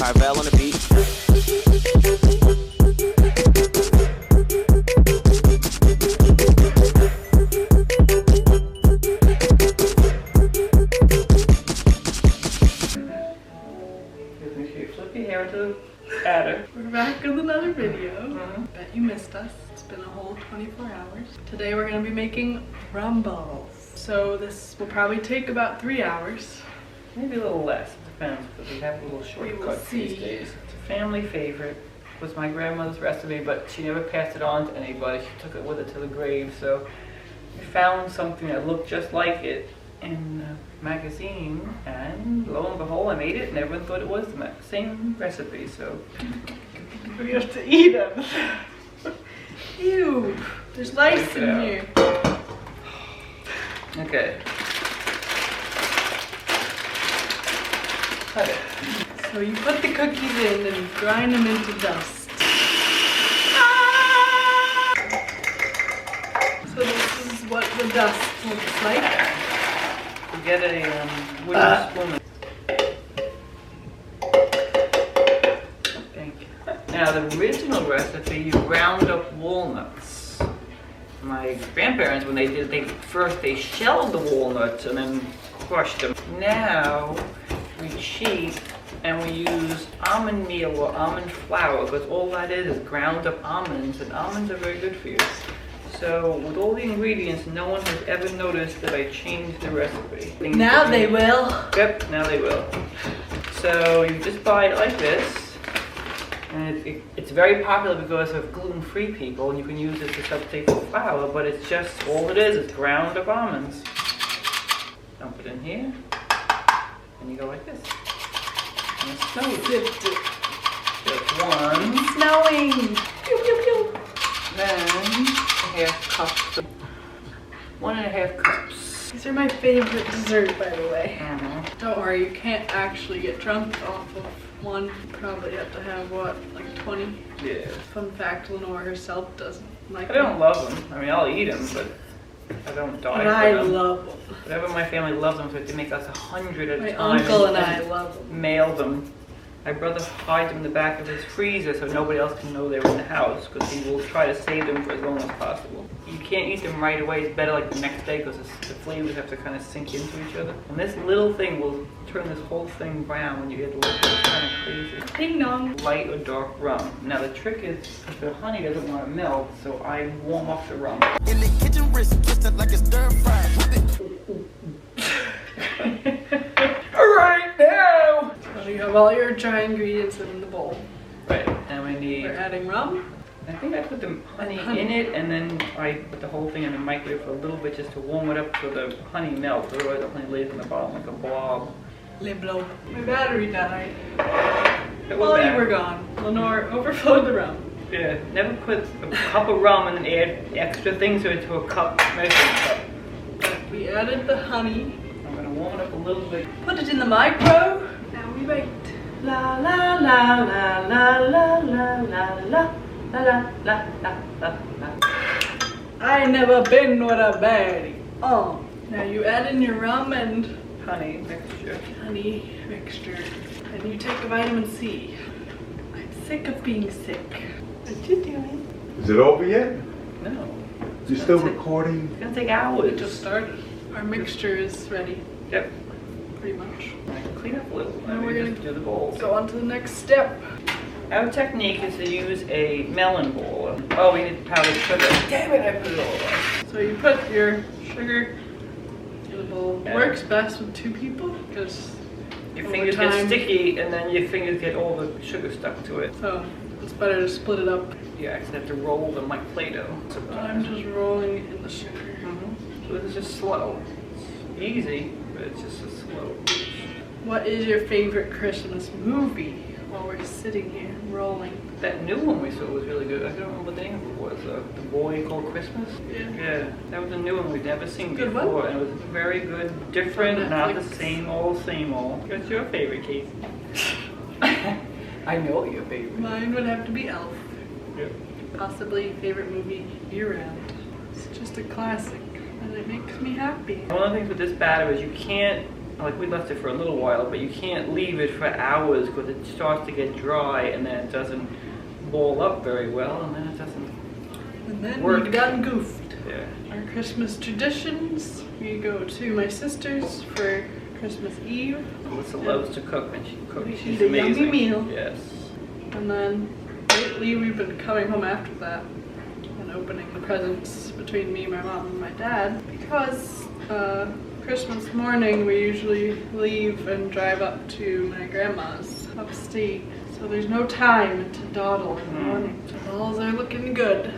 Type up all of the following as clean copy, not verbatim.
Carvel on the beat. Flip your hair to the adder. We're back with another video. Bet you missed us. It's been a whole 24 hours. Today we're going to be making rum balls. So this will probably take about 3 hours. Maybe a little less, it depends, because we have a little shortcut these days. It's a family favorite. It was my grandmother's recipe, but she never passed it on to anybody. She took it with her to the grave, so we found something that looked just like it in a magazine, and lo and behold, I made it, and everyone thought it was the same recipe, so We have to eat them. Ew, there's lice in here. Okay. Cut it. So you put the cookies in and grind them into dust. So this is what the dust looks like. We get a wooden spoon. Thank you. Now the original recipe, you ground up walnuts. My grandparents, when they did, they shelled the walnuts and then crushed them. Now we cheat and we use almond meal or almond flour, because all that is ground up almonds, and almonds are very good for you. So with all the ingredients, no one has ever noticed that I changed the recipe. Now they will. Yep, now they will. So you just buy it like this. And it's very popular because of gluten-free people, and you can use it to substitute for flour, but it's just, all it is ground up almonds. Dump it in here, and you go like this. And it snows. Just one. Snowing. Pew, pew, pew. Then 1/2 cups. 1.5 cups. These are my favorite dessert, by the way. Mm-hmm. Don't worry, you can't actually get drunk off of one. You probably have to have, what, like 20? Yeah. Fun fact, Lenore herself doesn't like I don't love them. I mean, I'll eat them, but I don't die and I for them. love them. Whatever my family loves them, so they make us 100 at a My time. uncle and I love them. Mail them. My brother hides them in the back of his freezer so nobody else can know they're in the house, because he will try to save them for as long as possible. You can't eat them right away. It's better like the next day, because the flavors have to kind of sink into each other. And this little thing will turn this whole thing brown when you get a little bit. It's kind of crazy. Ding dong. Light or dark rum. Now the trick is, the honey doesn't want to melt, so I warm up the rum. In the kitchen, wrist twisted like it's stir fried. Alright, now! So you have all your dry ingredients in the bowl. Right, and we need... We're adding rum. I think I put the honey in it, and then I put the whole thing in the microwave for a little bit just to warm it up so the honey melts. Otherwise the honey lays in the bottom like a blob. Le blob. My battery died. While While you were gone, Lenore overflowed the rum. Yeah, never put a cup of rum and then add extra things into a cup, measuring cup. We added the honey. I'm gonna warm it up a little bit. Put it in the micro. Now we wait. La la la la la la la la la la la la la la. I never been with a baddie. Oh. Now you add in your rum and Honey mixture. honey mixture. And you take a vitamin C. I'm sick of being sick. What you doing? Is it over yet? No. You still recording? It's gonna take hours. We just started. Our mixture is ready, Yep. pretty much. I can clean up a little. Now Let we're me gonna just do the bowls. Go on to the next step. Our technique is to use a melon bowl. Oh, we need powdered sugar. Damn it, I put it all away. So you put your sugar in a bowl. Yeah. Works best with 2 people because Your over fingers time- get sticky, and then your fingers get all the sugar stuck to it. So it's better to split it up. You actually have to roll them like Play-Doh I'm sometimes. just rolling in the sugar. So this is just slow. It's easy, but it's just a slow. What is your favorite Christmas movie while we're sitting here rolling? That new one we saw was really good. I don't remember what the name of it was. The Boy Called Christmas? Yeah. Yeah, that was a new one we'd never seen Good before. one. And it was very good, different, On not the Netflix. same old, same old. What's your favorite, Casey? I know your favorite. Mine would have to be Elf. Yep. Possibly favorite movie year-round. It's just a classic and it makes me happy. One of the things with this batter is you can't like we left it for a little while, but you can't leave it for hours because it starts to get dry and then it doesn't ball up very well, and then it doesn't And then work. we got goofed. Yeah. Our Christmas traditions, we go to my sister's for Christmas Eve. Alyssa loves to cook and she cooks. We She's eat a yummy amazing. meal. Yes. And then lately we've been coming home after that and opening the presents between me, my mom, and my dad. Because Christmas morning we usually leave and drive up to my grandma's upstate. So there's no time to dawdle in the morning. The balls are looking good.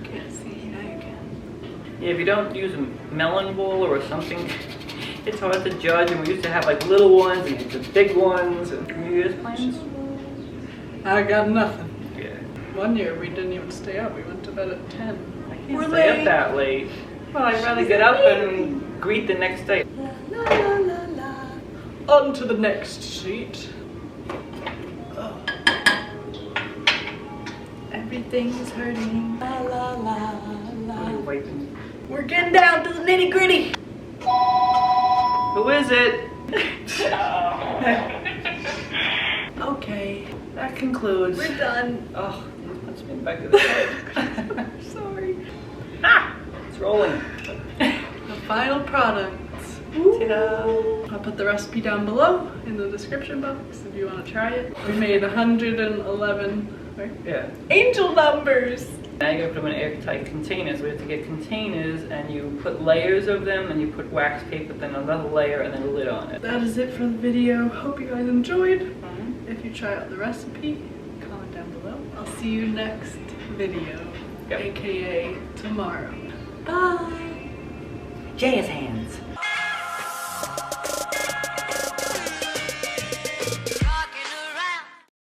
Can't see, now you can. Yeah, if you don't use a melon bowl or something, it's hard to judge. And we used to have like little ones and the big ones. And New Year's plans? I got nothing. Yeah. One year we didn't even stay up. We went to bed at 10. I can't stay up that late. Well, I'd rather get up and greet the next day. La la la la. On to the next sheet. Oh. Everything's hurting. La la la What are you la. wiping? We're getting down to the nitty gritty. Who is it? Okay, That concludes. we're done. Oh, let's get back to the side. Sorry. Ah! It's rolling. The final product. Ta-da. I'll put the recipe down below in the description box if you want to try it. We made 111 right? Yeah. angel numbers. Now you gotta put them in airtight containers. We have to get containers and you put layers of them and you put wax paper, then another layer and then a lid on it. That is it for the video. Hope you guys enjoyed. If you try out the recipe, comment down below. I'll see you next video, Yep. aka tomorrow. Bye. Jazz hands.